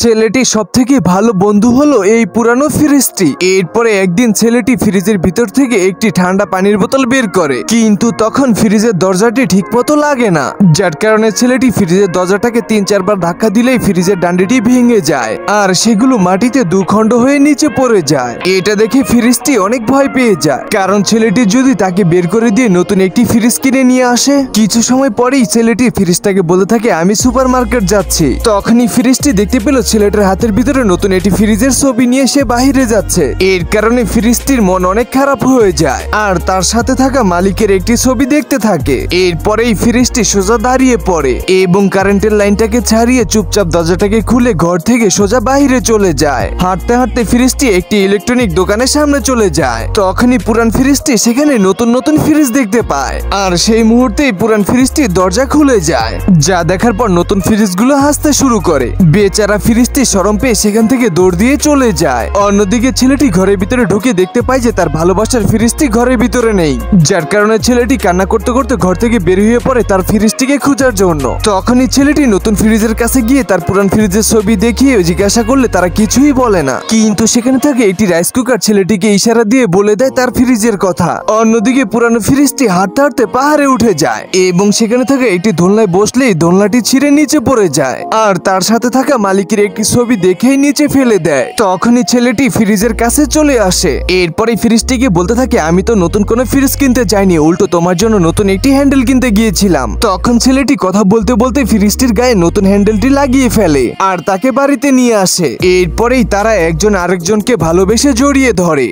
ছেলেটি সবথেকে ভালো বন্ধু হলো এই পুরানো ফ্রিজটি। এরপরে একদিন ছেলেটি ফ্রিজের ভিতর থেকে একটি ঠান্ডা পানির বোতল বের করে, কিন্তু তখন ফ্রিজের দরজাটি ঠিকমতো লাগে না, যার কারণে ছেলেটি ফ্রিজের দরজাটাকে 3-4 বার ধাক্কা দিলেই ফ্রিজের ডান্ডিটি ভেঙে যায় আর সেগুলো মাটিতে দুখণ্ড হয়ে নিচে পড়ে যায়। এটা দেখে ফ্রিজটি অনেক ভয় পেয়ে যায়, কারণ ছেলেটি যদি তাকে বের করে দিয়ে নতুন একটি ফ্রিজ কিনে নিয়ে আসে। কিছু সময় পরেই ছেলেটি ফ্রিজটাকে বলতে থাকে আমি সুপার মার্কেট যাচ্ছি। তখনই ফ্রিজটি দেখতে পেল ছেলেটার হাতের ভিতরে নতুন একটি ফ্রিজের ছবি নিয়ে সে বাহিরে যাচ্ছে। এর কারণে ফ্রিজটির মন অনেক খারাপ হয়ে যায় আর তার সাথে থাকা মালিকের একটি ছবি দেখতে থাকে। এরপরেই ফ্রিজটি সোজা দাঁড়িয়ে পড়ে এবং কারেন্টের লাইনটাকে ছাড়িয়ে চুপচাপ দরজাটাকে খুলে ঘর থেকে সোজা বাহিরে চলে যায়। হাঁটতে হাঁটতে ফ্রিজটি একটি ইলেকট্রনিক দোকানের সামনে চলে যায়। তখনই পুরান ফ্রিজটি সেখানে নতুন নতুন ফ্রিজ দেখতে পায় আর সেই মুহূর্তেই পুরান ফ্রিজটির দরজা খুলে যায়, যা দেখার পর নতুন ফ্রিজগুলো হাসতে শুরু করে। বেচারা ফ্রিজটি শরম পেয়ে সেখান থেকে দৌড় দিয়ে চলে যায়। অন্যদিকে ছেলেটি ঘরের ভিতরে ঢুকে দেখতে পায় যে তার ভালোবাসার ফ্রিজটি ঘরের ভিতরে নেই, যার কারণে ছেলেটি কান্না করতে করতে ঘর থেকে বের হয়ে পড়ে তার ফ্রিজটিকে খোঁজার জন্য। তখনই ছেলেটি নতুন ফ্রিজের কাছে গিয়ে তার পুরান ফ্রিজের ছবি দেখিয়ে জিজ্ঞাসা করলে তারা কিছুই বলে না, কিন্তু সেখানে থাকে একটি রাইস কুকার ছেলেটিকে ইশারা দিয়ে বলে দেয় তার ফ্রিজের কথা। অন্যদিকে পুরানো ফ্রিজটি হাঁটতে হাঁটতে পাহাড়ে উঠে যায় এবং সেখানে থাকা একটি দোলনায় বসলেই দোলনাটি ছিঁড়ে নিচে পড়ে যায় আর তার সাথে থাকা মালিকের একটি ছবি দেখেই নিচে ফেলে দেয়। তখনই ছেলেটি ফ্রিজের কাছে চলে আসে। এরপরে ফ্রিজটিকে বলতে থাকে আমি তো নতুন কোনো ফ্রিজ কিনতে যাইনি, উল্টো তোমার জন্য নতুন একটি হ্যান্ডেল কিনতে গিয়েছিলাম। তখন ছেলেটি কথা বলতে বলতে ফ্রিজটির গায়ে নতুন হ্যান্ডেলটি লাগিয়ে ফেলে আর তাকে বাড়িতে নিয়ে আসে। এরপরেই তারা একজন আরেকজনকে ভালোবেসে জড়িয়ে ধরে।